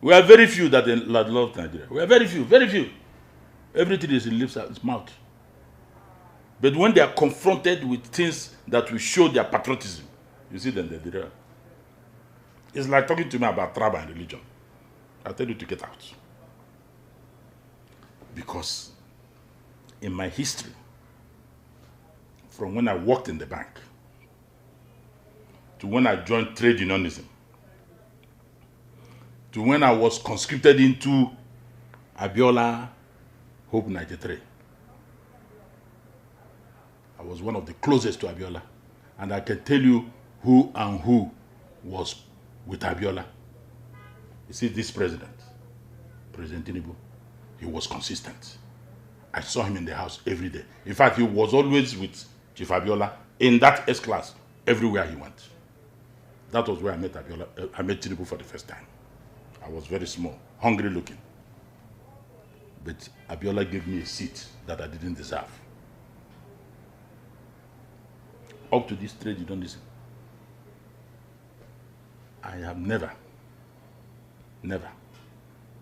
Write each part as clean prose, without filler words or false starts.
We are very few that love Nigeria. We are very few, very few. Everything is in lips and mouth. But when they are confronted with things that will show their patriotism, you see them, they derail. It's like talking to me about tribe and religion. I tell you to get out. Because in my history, from when I worked in the bank to when I joined trade unionism, to when I was conscripted into Abiola Hope 93. I was one of the closest to Abiola. And I can tell you who and who was with Abiola. You see, this president, President Tinubu, he was consistent. I saw him in the house every day. In fact, he was always with Chief Abiola in that S-class everywhere he went. That was where I met Abiola. I met Tinubu for the first time. I was very small, hungry looking. But Abiola gave me a seat that I didn't deserve. Up to this trade unionism, I have never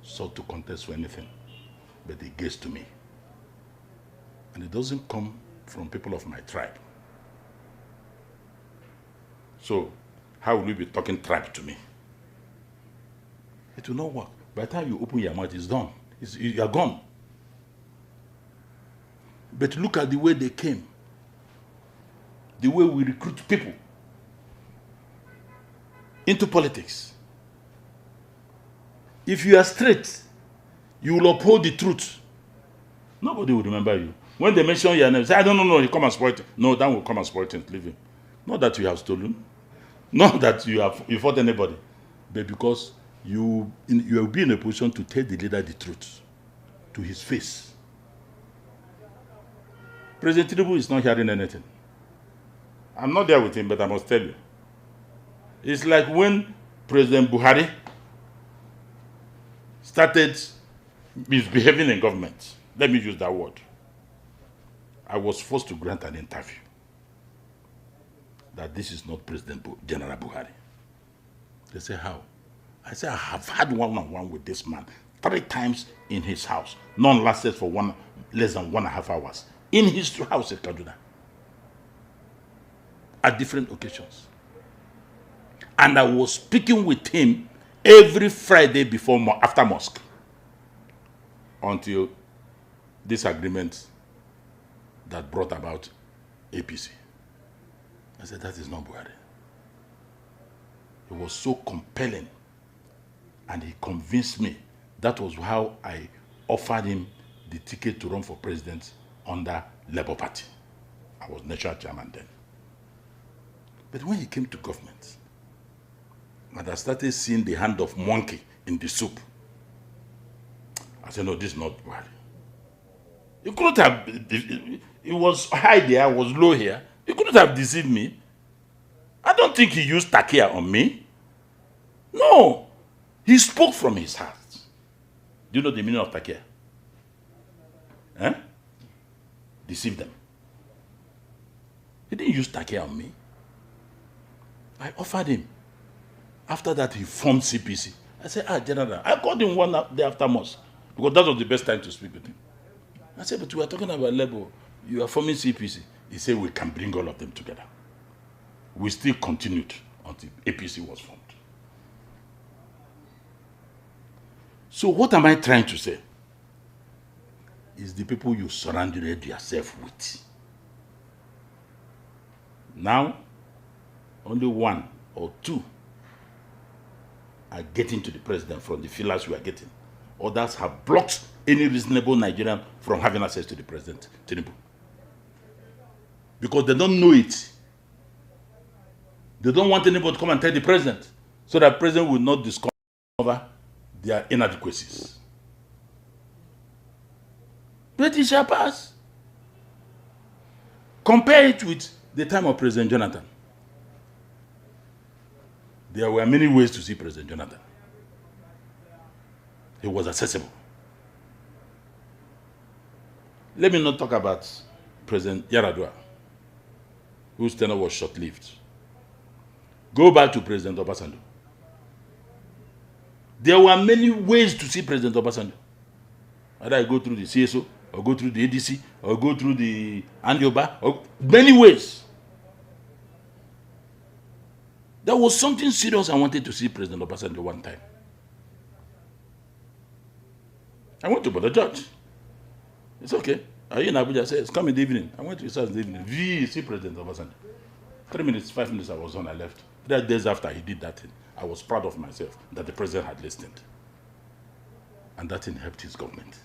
sought to contest for anything, but it gets to me. And it doesn't come from people of my tribe. So, how will you be talking tribe to me? It will not work. By the time you open your mouth, it's done. You are gone. But look at the way they came. The way we recruit people into politics. If you are straight, you will uphold the truth. Nobody will remember you. When they mention your name, say, I don't know, you come and spoil it. No, that will come and spoil it, leave him. Not that you have stolen, not that you fought anybody, but because you will be in a position to tell the leader the truth to his face. President Tinubu is not hearing anything. I'm not there with him, but I must tell you. It's like when President Buhari started misbehaving in government. Let me use that word. I was forced to grant an interview that this is not General Buhari. They say, how? I say, I have had one-on-one with this man 3 times in his house. None lasted for less than 1.5 hours. In his house at Kaduna. At different occasions. And I was speaking with him every Friday after mosque. Until this agreement that brought about APC. I said, that is not Buhari. It was so compelling. And he convinced me. That was how I offered him the ticket to run for president under Labour Party. I was national chairman then. But when he came to government, and I started seeing the hand of monkey in the soup, I said, no, this is not Buhari. You couldn't have, it was high there, it was low here. You couldn't have deceived me. I don't think he used takia on me. No. He spoke from his heart. Do you know the meaning of takia? Deceive them. He didn't use takia on me. I offered him. After that, he formed CPC. I said, General, I called him one day after mosque, because that was the best time to speak with him. I said, but we are talking about Labour. You are forming CPC. He said, we can bring all of them together. We still continued until APC was formed. So what am I trying to say? Is the people you surrounded yourself with. Now, only 1 or 2 are getting to the president from the fillers we are getting. Others have blocked any reasonable Nigerian from having access to the president, Tinubu. Because they don't know it. They don't want anybody to come and tell the president, so that the president will not discover their inadequacies. But it shall pass. Compare it with the time of President Jonathan. There were many ways to see President Jonathan. He was accessible. Let me not talk about President Yaradua, whose tenure was short-lived. Go back to President Obasanjo. There were many ways to see President Obasanjo. Either I go through the CSO, or go through the ADC, or go through the Andioba, or many ways. There was something serious I wanted to see President Obasanjo one time. I went to Brother George. It's okay. Are you in Abuja? Says, come in the evening. I went to his house in the evening. See President Obasanjo. 3 minutes, 5 minutes I was on, I left. 3 days after he did that thing, I was proud of myself that the president had listened. And that thing helped his government.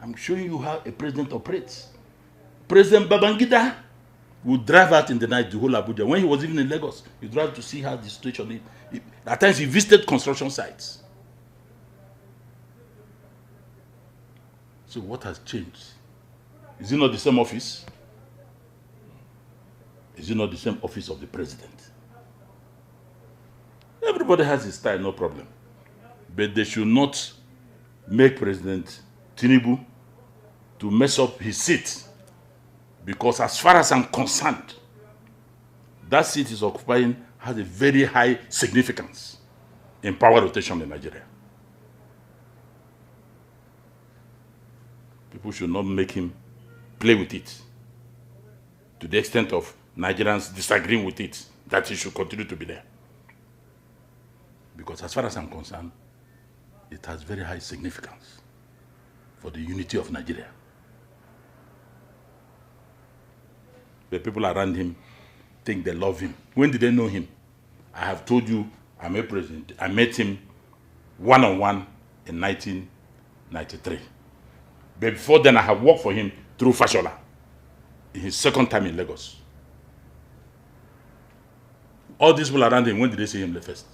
I'm showing you how a president operates. President Babangida would drive out in the night the whole Abuja. When he was even in Lagos, he drive to see how the situation is. At times he visited construction sites. So what has changed? Is it not the same office? Is it not the same office of the president? Everybody has his style, no problem. But they should not make President Tinubu to mess up his seat. Because as far as I'm concerned, that seat is occupying has a very high significance in power rotation in Nigeria. People should not make him play with it to the extent of Nigerians disagreeing with it, that he should continue to be there. Because as far as I'm concerned, it has very high significance for the unity of Nigeria. The people around him think they love him. When did they know him? I have told you, I met president. I met him one-on-one in 1993. But before then, I have worked for him through Fashola in his second time in Lagos. All these people around him, when did they see him the first?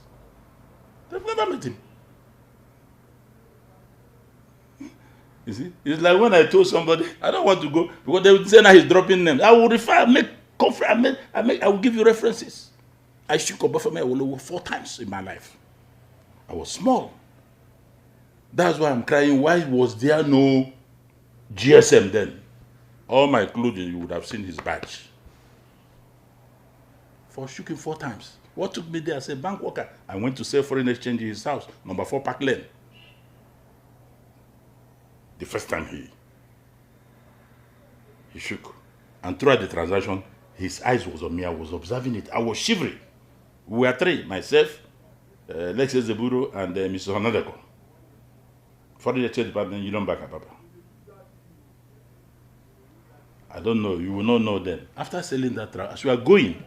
They've never met him. You see? It's like when I told somebody, I don't want to go, because they would say now he's dropping names. I will refer, I will give you references. I shook Obafemi Awolowo 4 times in my life. I was small. That's why I'm crying. Why was there no GSM then? All my clothing, you would have seen his badge. For shooking 4 times. What took me there? I said, bank worker. I went to sell foreign exchange in his house, number 4 Park Lane. The first time he shook. And throughout the transaction, his eyes was on me. I was observing it. I was shivering. We were 3, myself, Lexus Zeburo, and Mr. Honadeko. Foreign exchange department, you don't back up, Papa. I don't know. You will not know then. After selling that, as we are going,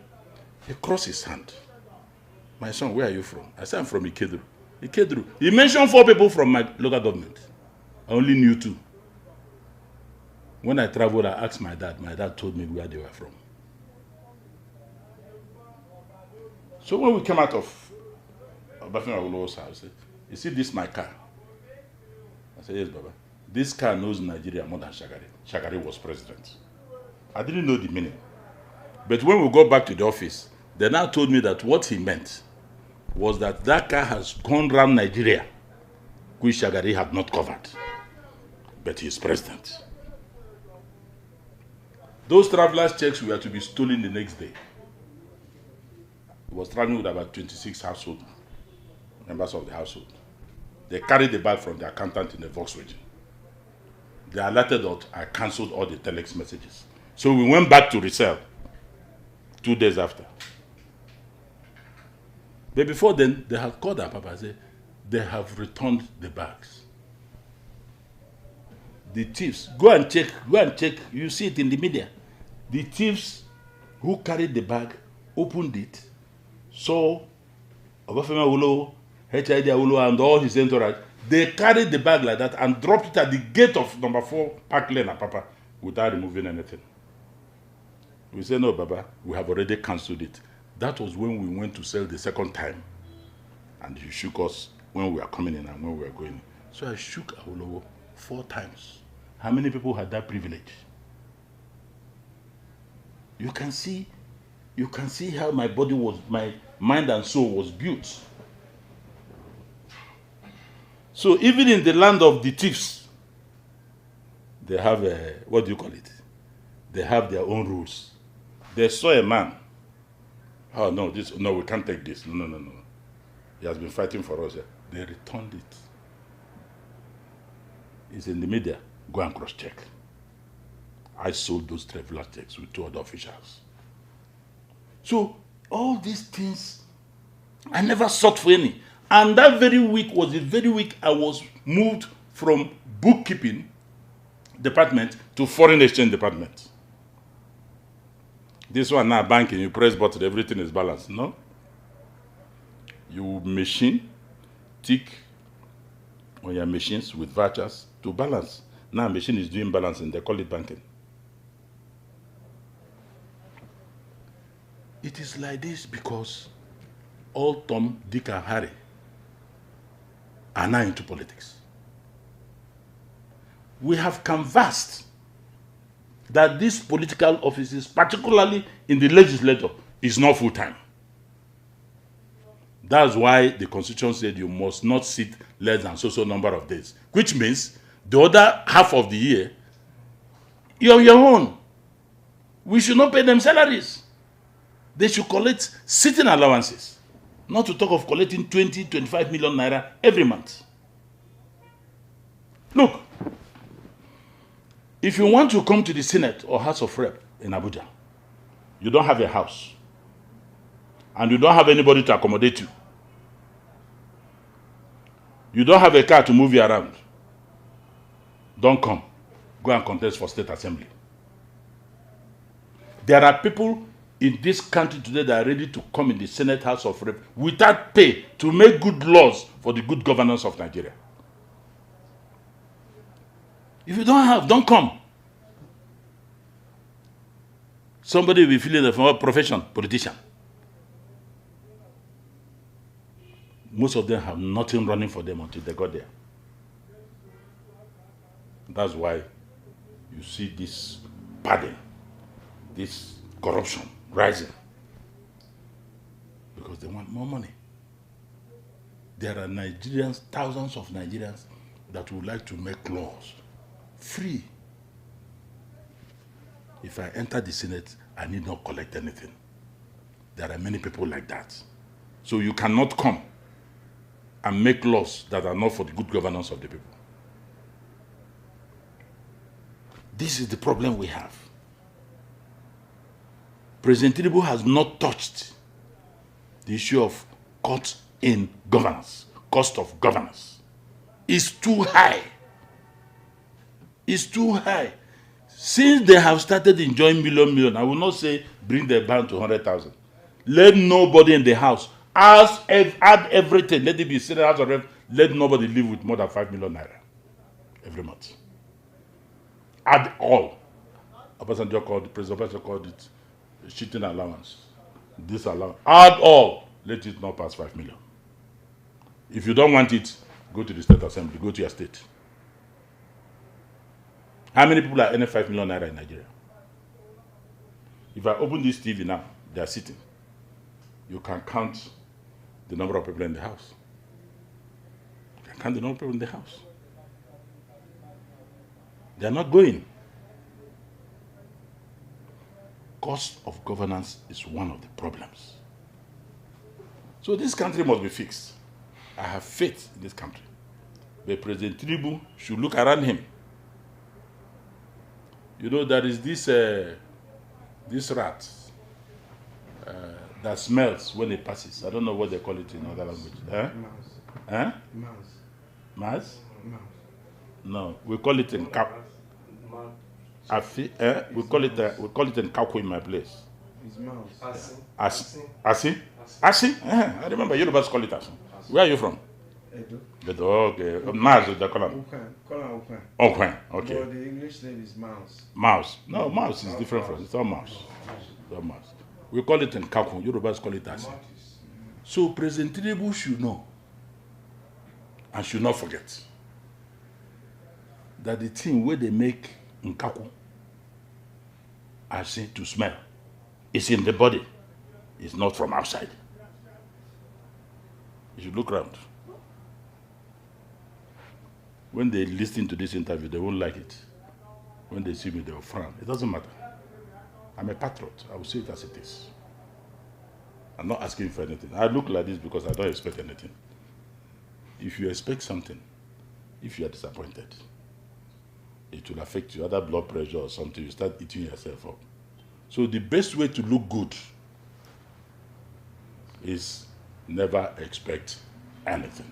he crossed his hand. My son, where are you from? I said, I'm from Ikedru. Ikedru. He mentioned 4 people from my local government. I only knew 2. When I traveled, I asked my dad. My dad told me where they were from. So when we came out of Obafemi Awolowo's house, I said, you see this my car? I said, yes, Baba. This car knows Nigeria more than Shagari. Shagari was president. I didn't know the meaning. But when we got back to the office, they now told me that what he meant was that that car has gone around Nigeria, which Shagari had not covered. But he is president. Those travelers' checks were to be stolen the next day. He was traveling with about 26 household members of the household. They carried the bag from the accountant in the Volkswagen. They alerted that I cancelled all the telex messages. So we went back to resell 2 days after. But before then, they had called our papa and said, they have returned the bags. The thieves, go and check, you see it in the media. The thieves who carried the bag opened it, saw Obafemi Awolowo, HID Awolowo, and all his entourage. They carried the bag like that and dropped it at the gate of number 4 Park Lane at Papa without removing anything. We said, no, Baba, we have already cancelled it. That was when we went to sell the second time. And he shook us when we were coming in and when we were going in. So I shook Awolowo 4 times. How many people had that privilege? You can see how my body was, my mind and soul was built. So even in the land of the thieves, they have a, what do you call it? They have their own rules. They saw a man. Oh no, we can't take this. No. He has been fighting for us here. They returned it. It's in the media. Go and cross-check. I sold those traveler checks with 2 other officials. So all these things, I never sought for any. And that very week was the very week I was moved from bookkeeping department to foreign exchange department. This one now, banking, you press button, everything is balanced. No. You machine, tick on your machines with vouchers to balance. Now machine is doing balancing, they call it banking. It is like this because all Tom, Dick, and Harry are now into politics. We have canvassed that these political offices, particularly in the legislature, is not full-time. That's why the Constitution said you must not sit less than so number of days, which means the other half of the year, you're on your own. We should not pay them salaries. They should collect sitting allowances, not to talk of collecting 20, 25 million naira every month. Look, if you want to come to the Senate or House of Rep in Abuja, you don't have a house, and you don't have anybody to accommodate you. You don't have a car to move you around. Don't come. Go and contest for state assembly. There are people in this country today that are ready to come in the Senate, House of Rep without pay to make good laws for the good governance of Nigeria. If you don't have, don't come. Somebody will be feeling the profession, politician. Most of them have nothing running for them until they got there. That's why you see this burden, this corruption rising. Because they want more money. There are Nigerians, thousands of Nigerians, that would like to make laws free. If I enter the Senate, I need not collect anything. There are many people like that. So you cannot come and make laws that are not for the good governance of the people. This is the problem we have. President Tinubu has not touched the issue of cuts in governance, cost of governance. It's too high. It's too high. Since they have started enjoying million, I will not say bring the ban to 100,000. Let nobody in the house add everything. Let it be Senate House of Rep. Let nobody live with more than 5 million naira every month. Add all. President Obasanjo called it cheating allowance. This allowance. Add all. Let it not pass 5 million. If you don't want it, go to the state assembly. Go to your state. How many people are earning 5 million naira in Nigeria? If I open this TV now, they are sitting. You can count the number of people in the house. You can count the number of people in the house. They are not going. Cost of governance is one of the problems. So this country must be fixed. I have faith in this country. But President Tinubu should look around him. You know, there is this rat that smells when it passes. I don't know what they call it in other language. Mouse. Huh? Mouse. Mouse? Mouse. No, we call it in Kap. We call it in Kaku in my place. It's mouse. Asi? Asi? I remember Yorubas call it Asi. Where are you from? Edo. Edo, okay. Mouse, they call it. Okwen. Okay, okay. But the English name is mouse. Mouse. No, mouse is different from it. It's not mouse. It's not mouse. We call it in Kaku. Yorubas call it Asi. So President Tinubu should know and should not forget that the thing where they make in Kaku, I say to smell, is in the body. It's not from outside. You should look around. When they listen to this interview, they won't like it. When they see me, they will frown. It doesn't matter. I'm a patriot. I will say it as it is. I'm not asking for anything. I look like this because I don't expect anything. If you expect something, if you are disappointed, it will affect you, either blood pressure or something. You start eating yourself up. So the best way to look good is never expect anything.